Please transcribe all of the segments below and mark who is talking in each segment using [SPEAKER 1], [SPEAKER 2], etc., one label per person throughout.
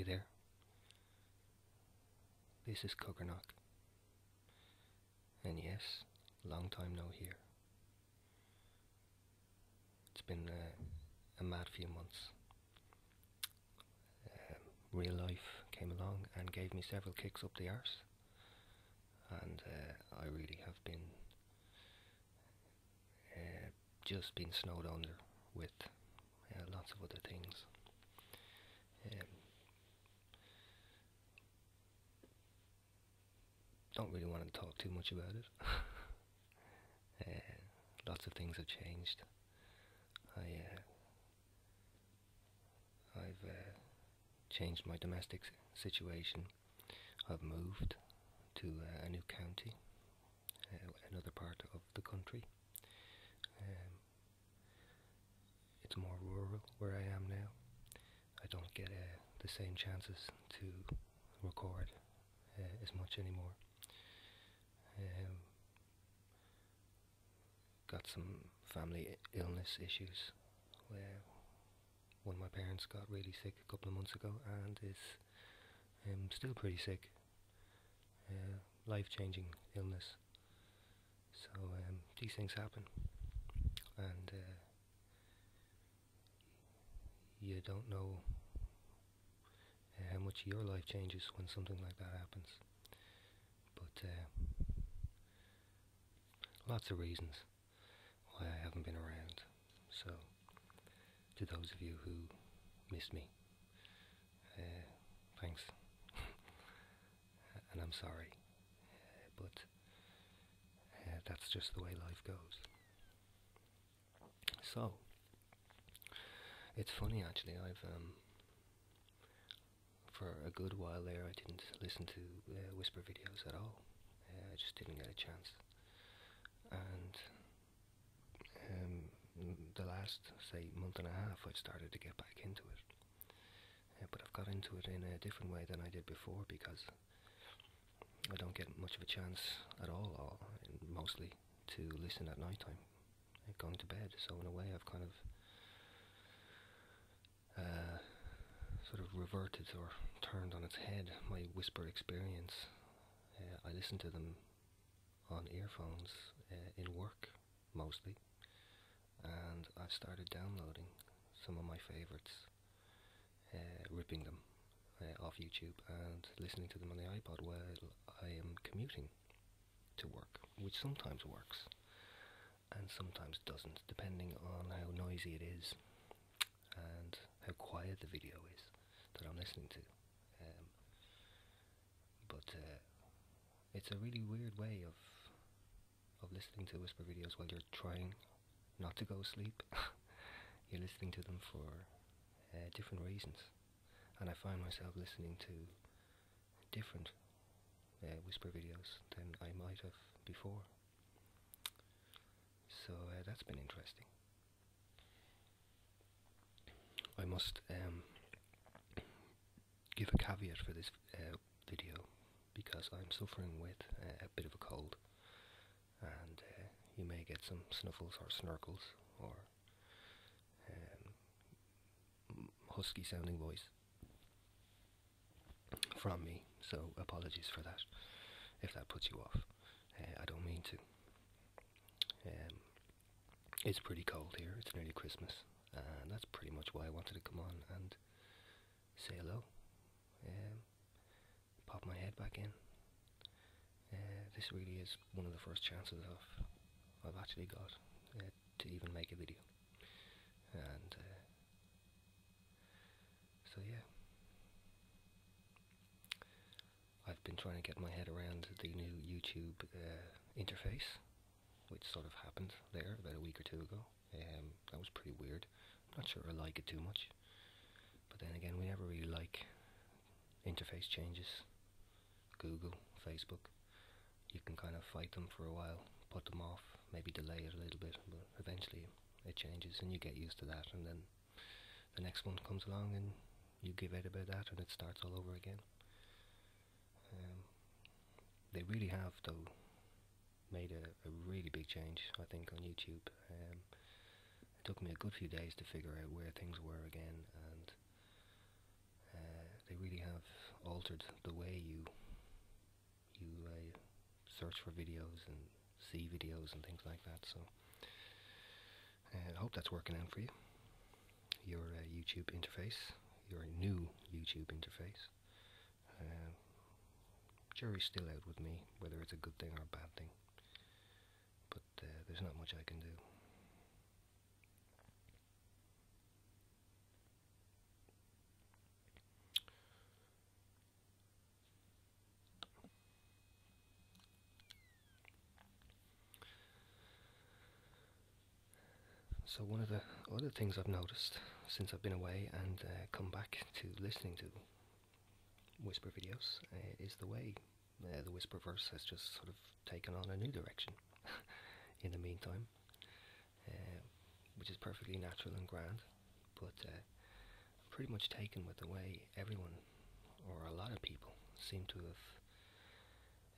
[SPEAKER 1] Hi there, this is Cogarnach, and yes, long time no hear. It's been a mad few months. Real life came along and gave me several kicks up the arse, and I really have been just been snowed under with lots of other things. Don't really want to talk too much about it. Lots of things have changed. I've changed my domestic situation. I've moved to a new county, another part of the country. It's more rural where I am now. I don't get the same chances to record as much anymore. Got some family illness issues where one of my parents got really sick a couple of months ago and is still pretty sick. Life-changing illness. So these things happen, and you don't know how much your life changes when something like that happens. But lots of reasons why I haven't been around. So to those of you who miss me, thanks. And I'm sorry, but that's just the way life goes. So it's funny actually, I've for a good while there I didn't listen to whisper videos at all. I just didn't get a chance, and the last, say, month and a half I've started to get back into it, but I've got into it in a different way than I did before, because I don't get much of a chance at all, mostly, to listen at night time, going to bed. So in a way I've kind of sort of reverted or turned on its head my whisper experience. I listen to them on earphones in work mostly, and I've started downloading some of my favourites, ripping them off YouTube and listening to them on the iPod while I am commuting to work, which sometimes works and sometimes doesn't, depending on how noisy it is and how quiet the video is that I'm listening to. But it's a really weird way of listening to whisper videos while you're trying not to go to sleep. You're listening to them for different reasons, and I find myself listening to different whisper videos than I might have before. So that's been interesting. I must give a caveat for this video, because I'm suffering with a bit of a cold, and you may get some snuffles or snurkles or husky sounding voice from me, so apologies for that if that puts you off. I don't mean to. It's pretty cold here, it's nearly Christmas, and that's pretty much why I wanted to come on and say hello, pop my head back in. This really is one of the first chances I've actually got to even make a video, and so yeah, I've been trying to get my head around the new YouTube interface, which sort of happened there about a week or two ago. That was pretty weird. I'm not sure I like it too much, but then again, we never really like interface changes. Google, Facebook, you can kind of fight them for a while, put them off, maybe delay it a little bit, but eventually it changes and you get used to that, and then the next one comes along and you give out about that and it starts all over again. They really have, though, made a really big change, I think, on YouTube. It took me a good few days to figure out where things were again, and they really altered the way you search for videos and see videos and things like that. So I hope that's working out for you. Your YouTube interface, your new YouTube interface. Jury's still out with me whether it's a good thing or a bad thing, but there's not much I can do. So one of the other things I've noticed since I've been away and come back to listening to whisper videos is the way the Whisperverse has just sort of taken on a new direction in the meantime, which is perfectly natural and grand, but pretty much taken with the way everyone, or a lot of people, seem to have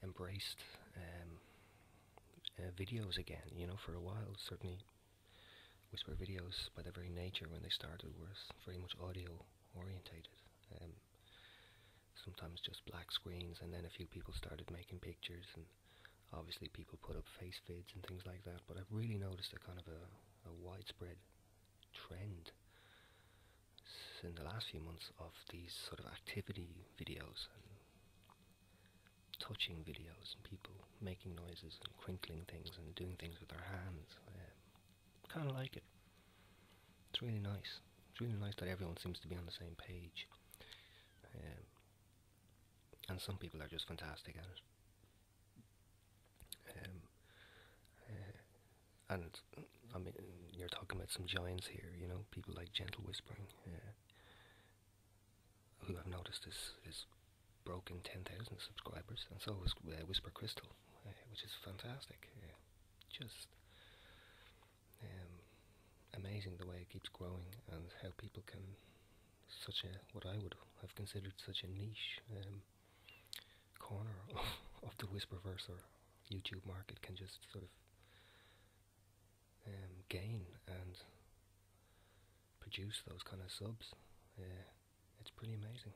[SPEAKER 1] embraced videos again. You know, for a while, certainly whisper videos by their very nature when they started were very much audio orientated. Sometimes just black screens, and then a few people started making pictures, and obviously people put up face vids and things like that. But I've really noticed a kind of a widespread trend in the last few months of these sort of activity videos and touching videos, and people making noises and crinkling things and doing things with their hands. Kind of like it. It's really nice. It's really nice that everyone seems to be on the same page. And some people are just fantastic at it. And I mean, you're talking about some giants here, you know, people like Gentle Whispering, who I've noticed is broken 10,000 subscribers, and so is Whisper Crystal, which is fantastic. Just amazing the way it keeps growing, and how people can, what I would have considered such a niche corner of the Whisperverse or YouTube market, can just sort of gain and produce those kind of subs. It's pretty amazing.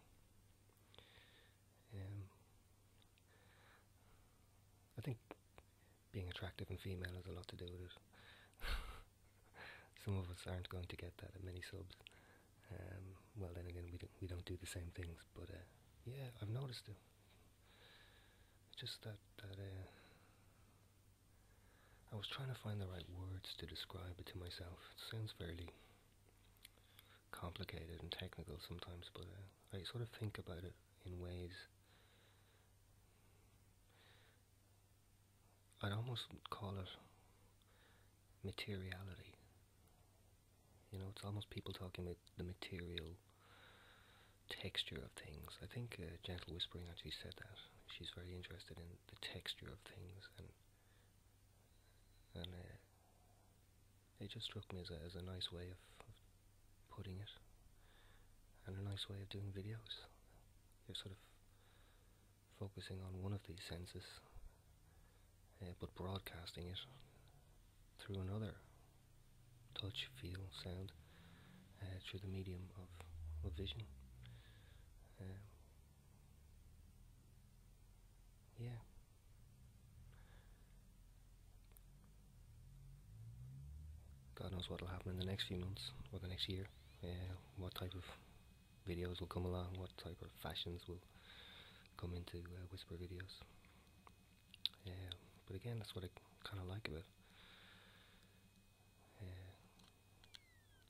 [SPEAKER 1] I think being attractive and female has a lot to do with it. Some of us aren't going to get that at many subs. Well, then again, we don't do the same things, but yeah, I've noticed it. Just that I was trying to find the right words to describe it to myself. It sounds fairly complicated and technical sometimes, but I sort of think about it in ways. I'd almost call it materiality. You know, it's almost people talking about the material texture of things. I think Gentle Whispering actually said that. She's very interested in the texture of things, and it just struck me as a nice way of putting it, and a nice way of doing videos. You're sort of focusing on one of these senses, but broadcasting it through another: touch, feel, sound, through the medium of vision. Yeah. God knows what will happen in the next few months, or the next year. What type of videos will come along, what type of fashions will come into whisper videos. But again, that's what I kind of like about it.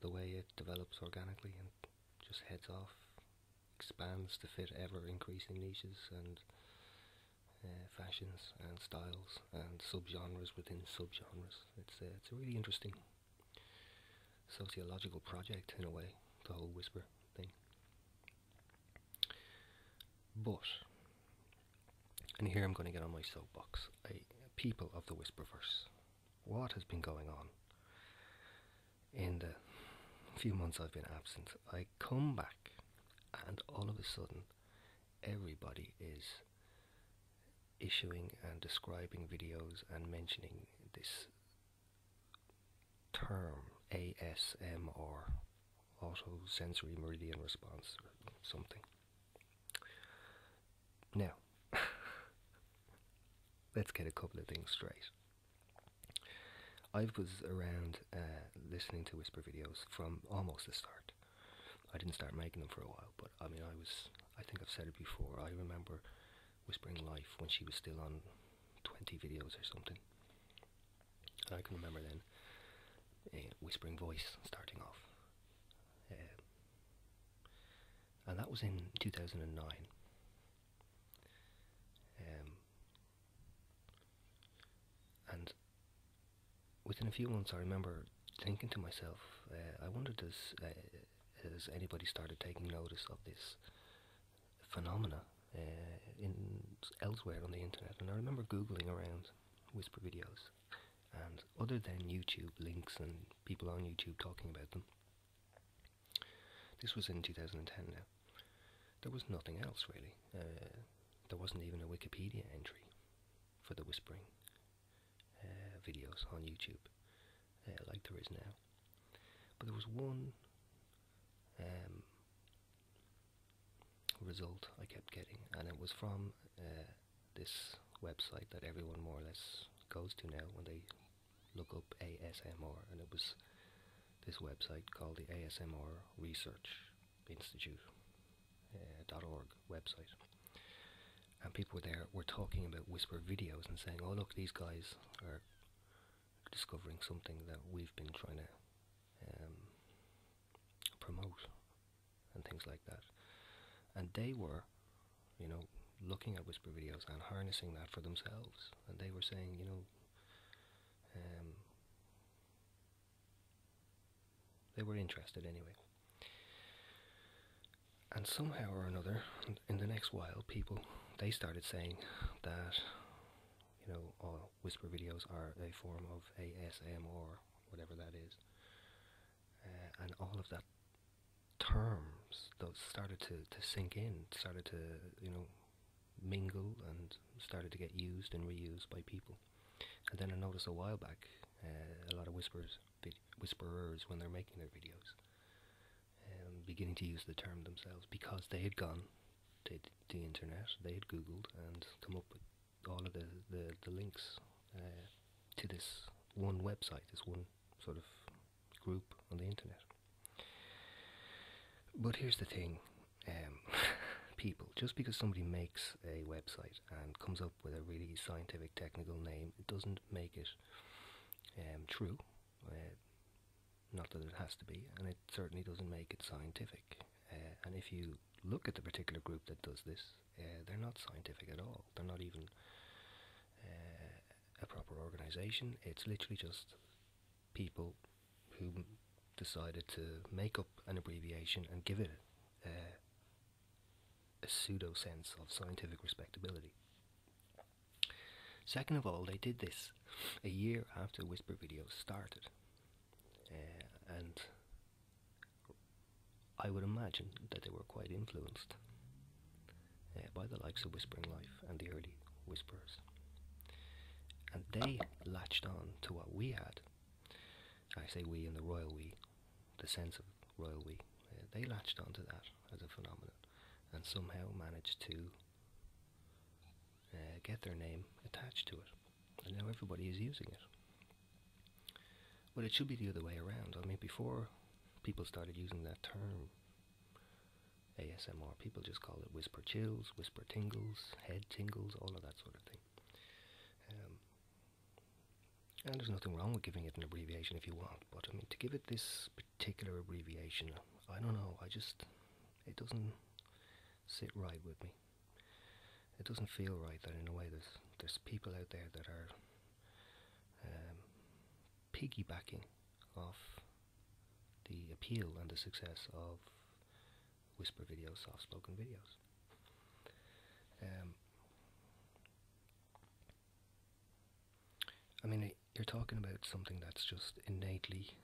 [SPEAKER 1] The way it develops organically and just heads off, expands to fit ever increasing niches and fashions and styles and subgenres within subgenres. It's a really interesting sociological project in a way, the whole whisper thing. But, and here I'm going to get on my soapbox, people of the Whisperverse, what has been going on in the few months I've been absent? I come back and all of a sudden everybody is issuing and describing videos and mentioning this term ASMR, auto sensory meridian response or something. Now, let's get a couple of things straight. I was around listening to whisper videos from almost the start. I didn't start making them for a while, but I mean, I think I've said it before, I remember Whispering Life when she was still on 20 videos or something. And I can remember then Whispering Voice starting off. And that was in 2009. And within a few months I remember thinking to myself, I wonder has anybody started taking notice of this phenomena elsewhere on the internet? And I remember Googling around whisper videos, and other than YouTube links and people on YouTube talking about them, this was in 2010 now, there was nothing else really. There wasn't even a Wikipedia entry for the whispering videos on YouTube like there is now. But there was one result I kept getting, and it was from this website that everyone more or less goes to now when they look up ASMR, and it was this website called the ASMR Research Institute .org website, and people were talking about whisper videos and saying, oh look, these guys are discovering something that we've been trying to promote and things like that. And they were, looking at whisper videos and harnessing that for themselves, and they were saying, they were interested anyway. And somehow or another, in the next while, they started saying that, whisper videos are a form of ASMR, whatever that is. And all of that terms, those started to sink in, started to, mingle, and started to get used and reused by people. And then I noticed a while back, a lot of whisperers, when they're making their videos, beginning to use the term themselves, because they had gone to the internet, they had Googled and come up with all of the links to this one website, this one sort of group on the internet. But here's the thing, people, just because somebody makes a website and comes up with a really scientific technical name, it doesn't make it true. Not that it has to be, and it certainly doesn't make it scientific. And if you look at the particular group that does this, they're not scientific at all. They're not even a proper organisation. It's literally just people who decided to make up an abbreviation and give it a pseudo sense of scientific respectability. Second of all, they did this a year after whisper videos started. And I would imagine that they were quite influenced by the likes of Whispering Life and the early whisperers. And they latched on to what we had. I say we in the royal we, the sense of royal we. They latched on to that as a phenomenon and somehow managed to get their name attached to it. And now everybody is using it. But it should be the other way around. I mean, before people started using that term, ASMR, people just called it whisper chills, whisper tingles, head tingles, all of that sort of thing. And there's nothing wrong with giving it an abbreviation if you want, but I mean, to give it this particular abbreviation, I don't know, it doesn't sit right with me. It doesn't feel right that in a way there's people out there that are piggybacking off the appeal and the success of whisper videos, soft-spoken videos. I mean, you're talking about something that's just innately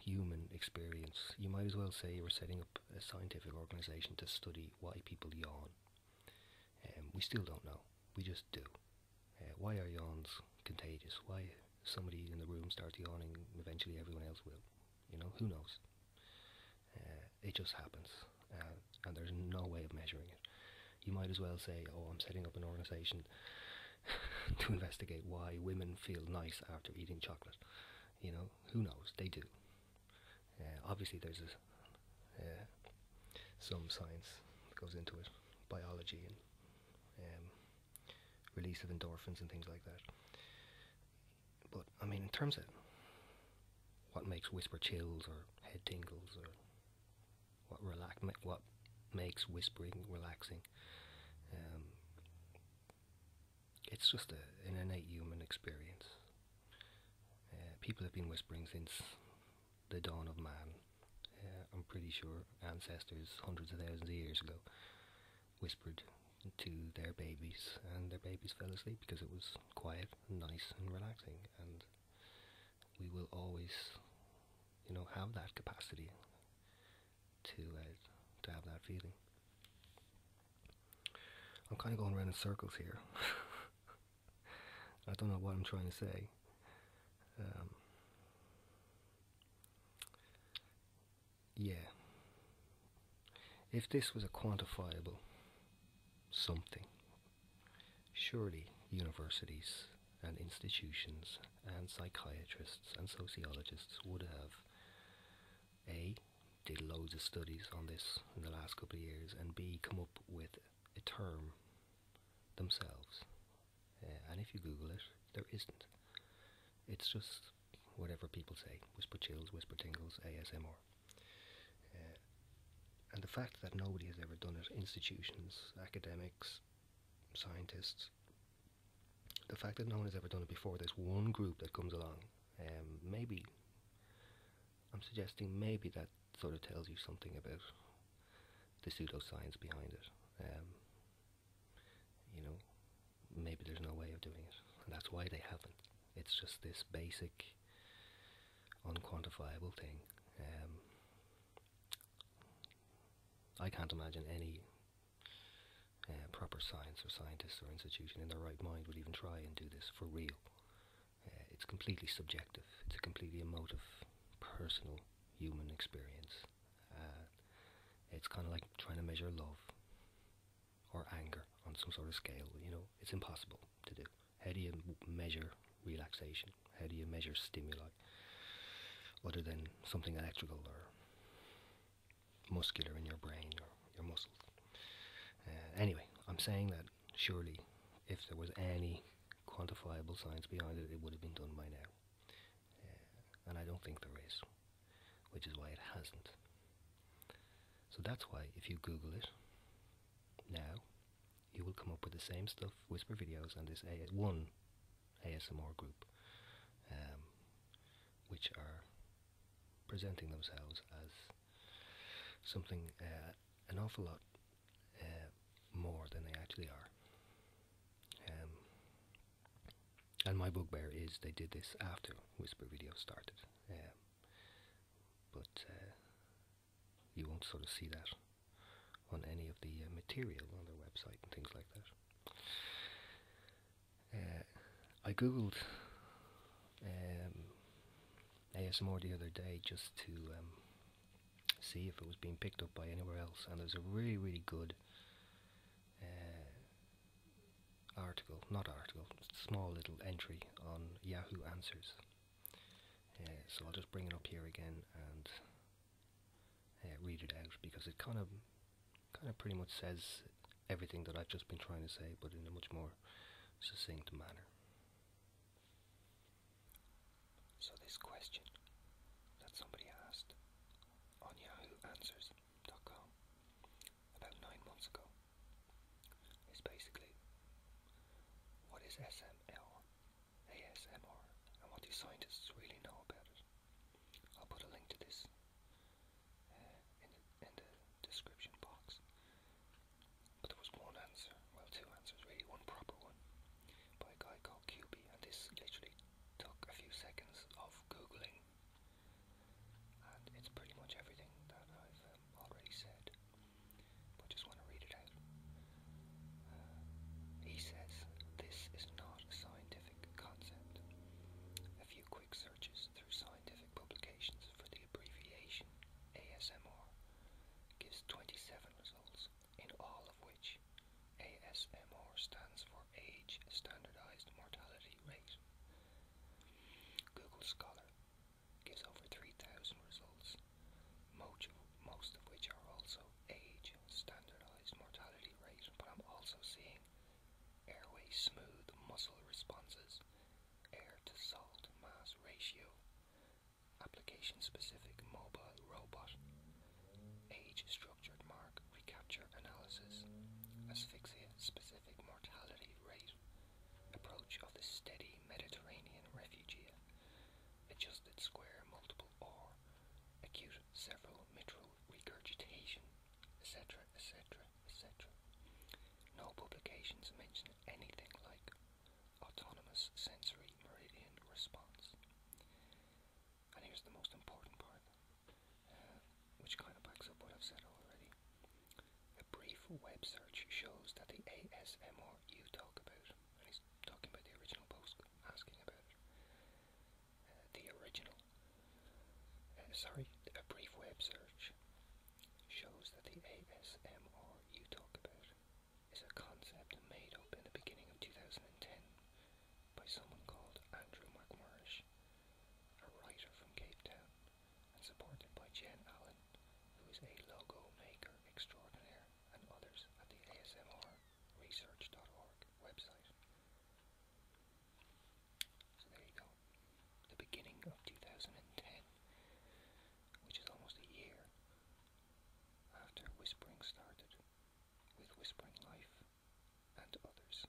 [SPEAKER 1] human experience. You might as well say you were setting up a scientific organisation to study why people yawn. We still don't know. We just do. Why are yawns contagious? Why somebody in the room starts yawning, eventually everyone else will. Who knows? It just happens, and there's no way of measuring it. you might as well say, oh, I'm setting up an organisation to investigate why women feel nice after eating chocolate. You know, who knows? They do. Obviously, there's some science that goes into it, biology and release of endorphins and things like that. But I mean, in terms of what makes whisper chills or head tingles, or what makes whispering relaxing, it's just an innate human experience. People have been whispering since the dawn of man. I'm pretty sure ancestors hundreds of thousands of years ago whispered to their babies, and their babies fell asleep because it was quiet and nice and relaxing. And we will always, have that capacity to have that feeling. I'm kind of going around in circles here. I don't know what I'm trying to say. Yeah. If this was a quantifiable something, surely universities and institutions and psychiatrists and sociologists would have A, did loads of studies on this in the last couple of years, and B, come up with a term themselves. And if you Google it, there isn't. It's just whatever people say: whisper chills, whisper tingles, ASMR. And the fact that nobody has ever done it, institutions, academics, scientists, the fact that no one has ever done it before, there's one group that comes along, maybe, I'm suggesting maybe that sort of tells you something about the pseudoscience behind it. Maybe there's no way of doing it, and that's why they haven't. It's just this basic, unquantifiable thing. I can't imagine any proper science or scientist or institution in their right mind would even try and do this for real. It's completely subjective. It's a completely emotive, personal, human experience. It's kind of like trying to measure love or anger on some sort of scale. It's impossible to do. How do you measure relaxation? How do you measure stimuli other than something electrical or muscular in your brain or your muscles? Anyway, I'm saying that surely if there was any quantifiable science behind it, it would have been done by now. And I don't think there is, which is why it hasn't. So that's why if you Google it now, you will come up with the same stuff, whisper videos, and this one ASMR group, which are presenting themselves as something an awful lot more than they actually are. And my bugbear is they did this after whisper videos started, but you won't sort of see that on any of the material on their website and things like that. I googled ASMR the other day just to see if it was being picked up by anywhere else, and there's a really, really good small little entry on Yahoo Answers. So I'll just bring it up here again and read it out, because it kind of pretty much says everything that I've just been trying to say, but in a much more succinct manner. So this question that somebody asked on yahooanswers.com about 9 months ago is basically, what is ASMR, and what do scientists really know about it? I'll put a link to this in the description box. But there was one answer, well, two answers really, one proper one by a guy called QB, and this literally took a few seconds of googling, and it's pretty much everything that I've already said, but just want to read it out. He says, "This is not
[SPEAKER 2] application-specific mobile robot, age-structured mark recapture analysis, asphyxia-specific mortality rate, approach of the steady Mediterranean refugee, adjusted square multiple or, acute several mitral regurgitation, etc., etc., etc. No publications mention anything like autonomous sensory meridian response. And here's the most important part, which kind of backs up what I've said already. A brief web search shows that the ASMR you talk about, and he's talking about the original post asking about it, a brief web search shows that the ASMR you talk about is a concept made up in the beginning of 2010 by someone called Andrew McMurrish, a writer from Cape Town, and supported by Jen Allen, who is a logo maker extraordinaire, and others at the ASMRresearch.org website. So there you go. The beginning of 2010, which is almost a year after Whispering started, with Whispering Life and others.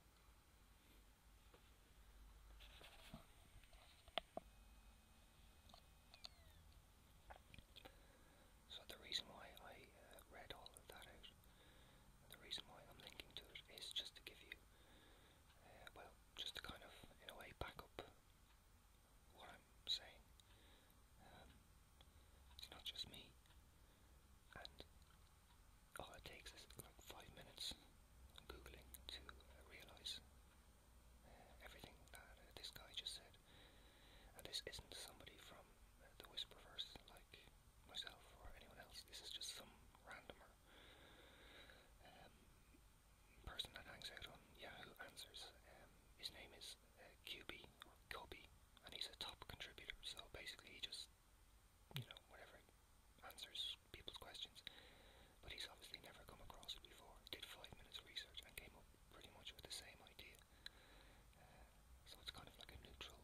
[SPEAKER 2] So the reason why I read all of that out, and the reason why I'm linking to it, is just to give you, just to kind of, in a way, back up what I'm saying. It's not just me, and all it takes is like 5 minutes Googling to realise everything that this guy just said. And this isn't somebody from the Whisperverse like myself or anyone else. This is just some randomer person that hangs out on Yahoo Answers. His name is QB or Cubby, and he's a top contributor. So basically, he just, whatever, answers people's questions. But he's obviously never come across it before. Did 5 minutes research and came up pretty much with the same idea. So it's kind of like a neutral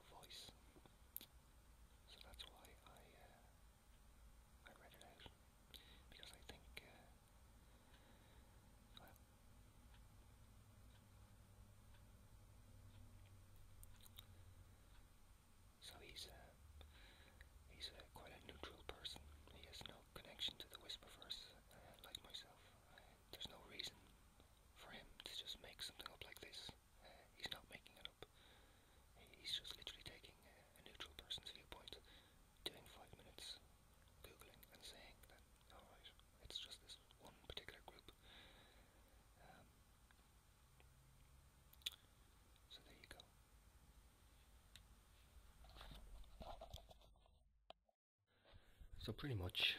[SPEAKER 2] voice. So that's why I read it out, because I think, so he's quite a neutral person. He has no connection to the Whisperverse, like myself. There's no reason for him to just make something up like this. He's not making it up. He's just literally taking a neutral person's viewpoint, doing 5 minutes Googling and saying that, alright, it's just this one particular group. So there you go.
[SPEAKER 1] So pretty much,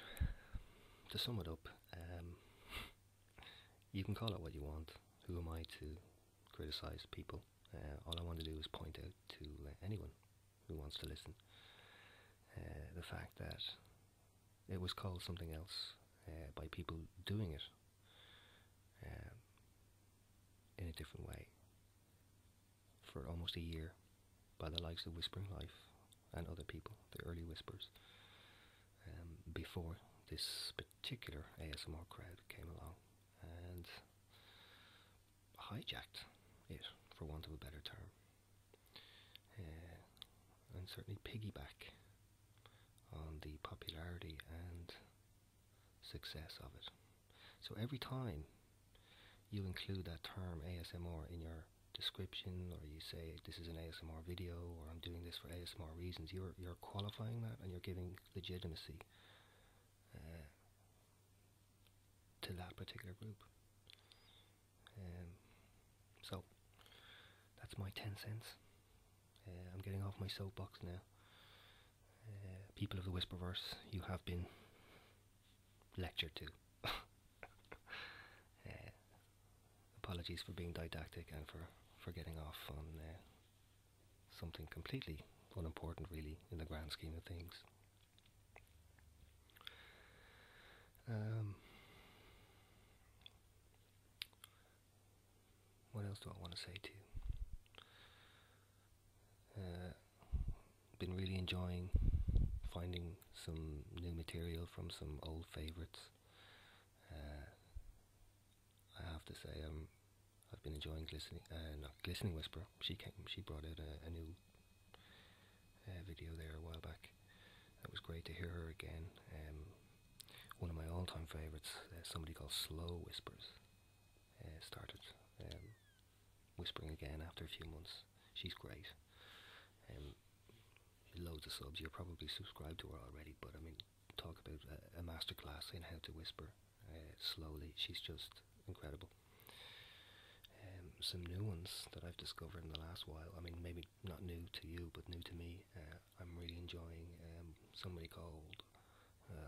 [SPEAKER 1] to sum it up, you can call it what you want. Who am I to criticise people? All I want to do is point out to anyone who wants to listen the fact that it was called something else by people doing it in a different way for almost a year by the likes of Whispering Life and other people, the early whispers, before this particular ASMR crowd came along and hijacked it, for want of a better term, and certainly piggyback on the popularity and success of it. So every time you include that term ASMR in your description, or you say this is an ASMR video, or I'm doing this for ASMR reasons, you're qualifying that, and you're giving legitimacy to that particular group. So that's my 10 cents. I'm getting off my soapbox now. People of the Whisperverse, you have been lectured to. Apologies for being didactic and for getting off on something completely unimportant, really, in the grand scheme of things. What else do I want to say to you? Been enjoying finding some new material from some old favourites. I have to say, I've been enjoying Glistening Whisper. She brought out a new video there a while back. It was great to hear her again. One of my all-time favourites, somebody called Slow Whispers, started whispering again after a few months. She's great. Loads of subs. You're probably subscribed to her already, but I mean, talk about a masterclass in how to whisper slowly. She's just incredible. Some new ones that I've discovered in the last while. I mean, maybe not new to you, but new to me. I'm really enjoying somebody called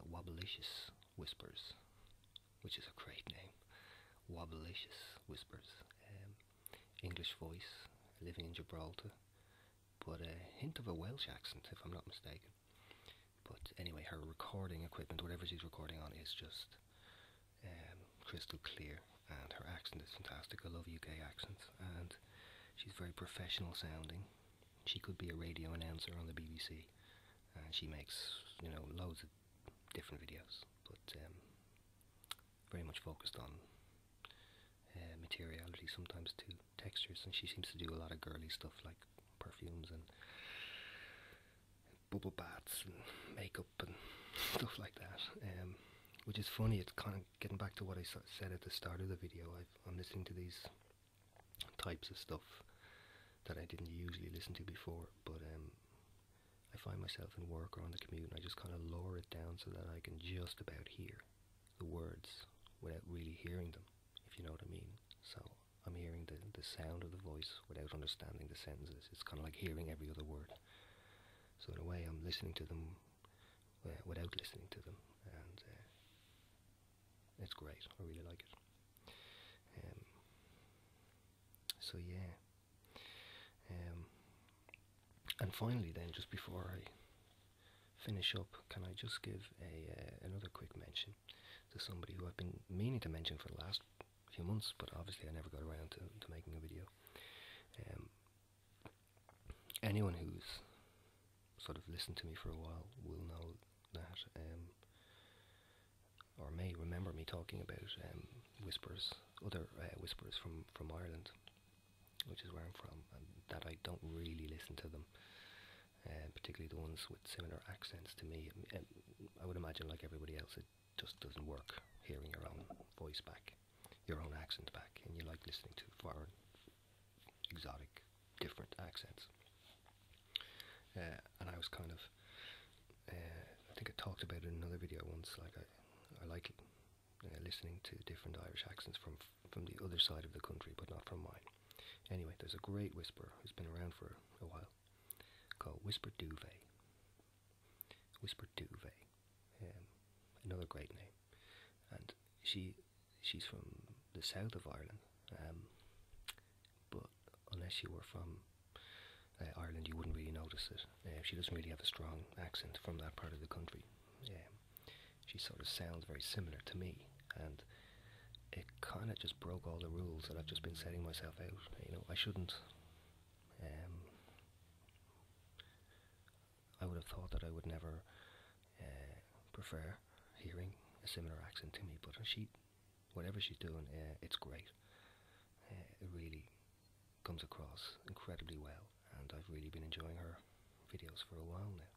[SPEAKER 1] Wobblicious Whispers, which is a great name. Wobblicious Whispers. English voice, living in Gibraltar, but a hint of a Welsh accent, if I'm not mistaken. But anyway, her recording equipment, whatever she's recording on, is just crystal clear, and her accent is fantastic. I love UK accents, and she's very professional sounding. She could be a radio announcer on the BBC, and she makes, loads of different videos, but very much focused on materiality, sometimes to textures, and she seems to do a lot of girly stuff like perfumes and bubble baths and makeup and stuff like that, which is funny. It's kind of getting back to what I said at the start of the video. I'm listening to these types of stuff that I didn't usually listen to before, but I find myself in work or on the commute, and I just kind of lower it down so that I can just about hear the words without really hearing them, if you know what I mean. So I'm hearing the sound of the voice without understanding the sentences. It's kind of like hearing every other word. So in a way, I'm listening to them without listening to them, and it's great. I really like it. So yeah. And finally, then, just before I finish up, can I just give another quick mention to somebody who I've been meaning to mention for the last few months, but obviously I never got around to making a video. Anyone who's sort of listened to me for a while will know that, or may remember me talking about other whispers from Ireland, which is where I'm from, and that I don't really listen to them, particularly the ones with similar accents to me. I would imagine, like everybody else, it just doesn't work hearing your own voice back, your own accent back, and you like listening to foreign, exotic, different accents. And I was kind of, I think I talked about it in another video once, like I like listening to different Irish accents from the other side of the country, but not from mine. Anyway, there's a great whisperer who's been around for a while, called Whisper Duvet. Whisper Duvet. Another great name. And she's from the south of Ireland, but unless you were from Ireland, you wouldn't really notice it. She doesn't really have a strong accent from that part of the country. She sort of sounds very similar to me, and it kind of just broke all the rules that I've just been setting myself out. I shouldn't. I would have thought that I would never prefer hearing a similar accent to me, but whatever she's doing, it's great. It really comes across incredibly well, and I've really been enjoying her videos for a while now.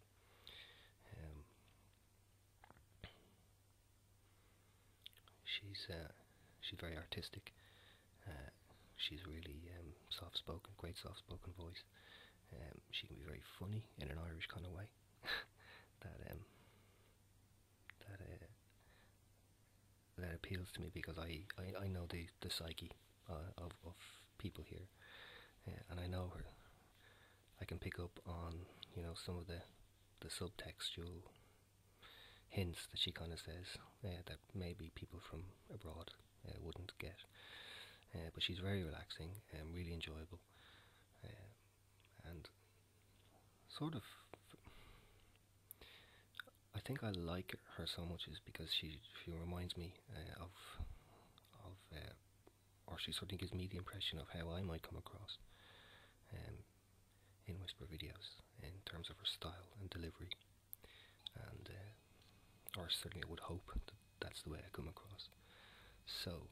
[SPEAKER 1] She's very artistic. She's really soft-spoken, great soft-spoken voice. She can be very funny in an Irish kind of way. that appeals to me, because I know the psyche of people here, and I know her. I can pick up on some of the subtextual hints that she kind of says that maybe people from abroad wouldn't get. But she's very relaxing and really enjoyable, and sort of, I think I like her so much is because she reminds me or she sort of gives me the impression of how I might come across in whisper videos in terms of her style and delivery, and or certainly I would hope that that's the way I come across. So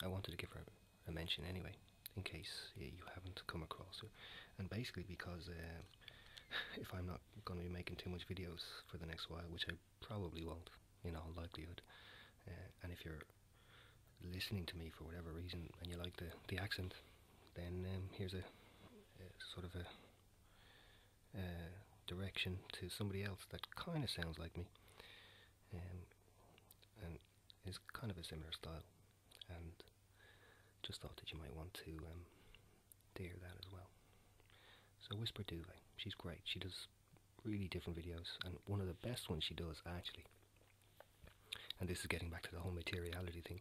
[SPEAKER 1] I wanted to give her a mention anyway, in case you haven't come across her, and basically because if I'm not going to be making too much videos for the next while, which I probably won't, in all likelihood, and if you're listening to me for whatever reason and you like the accent, then here's a sort of a direction to somebody else that kind of sounds like me, and is kind of a similar style, and just thought that you might want to hear that as well. So Whisper Duvet, she's great. She does really different videos, and one of the best ones she does actually, and this is getting back to the whole materiality thing,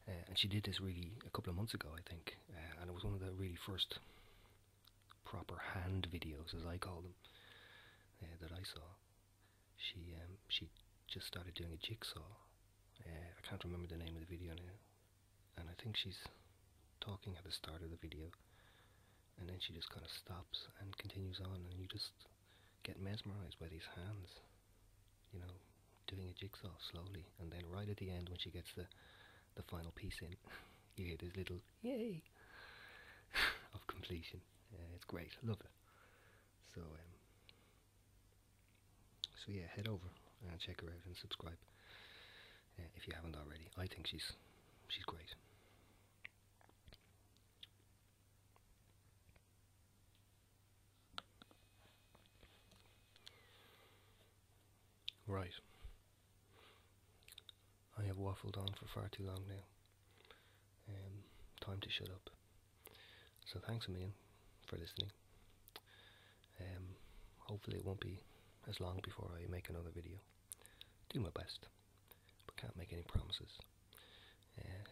[SPEAKER 1] and she did this really a couple of months ago, I think, and it was one of the really first proper hand videos, as I call them, that I saw. She just started doing a jigsaw. I can't remember the name of the video now, and I think she's talking at the start of the video, and then she just kind of stops and continues on, and you just get mesmerised by these hands, you know, doing a jigsaw slowly, and then right at the end when she gets the final piece in, you hear this little yay of completion. It's great, I love it. So so yeah, head over and check her out and subscribe if you haven't already. I think she's great. Right. I have waffled on for far too long now. Time to shut up. So thanks a million for listening. Hopefully it won't be as long before I make another video. Do my best, but can't make any promises.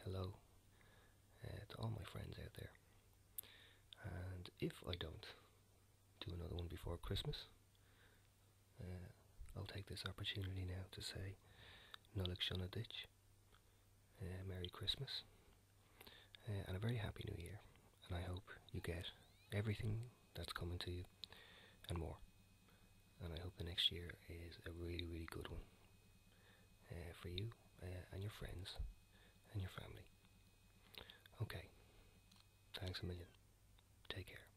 [SPEAKER 1] Hello to all my friends out there. And if I don't do another one before Christmas, I'll take this opportunity now to say Nolik Shona Ditch, Merry Christmas, and a very Happy New Year. And I hope you get everything that's coming to you and more. And I hope the next year is a really, really good one for you and your friends and your family. Okay, thanks a million. Take care.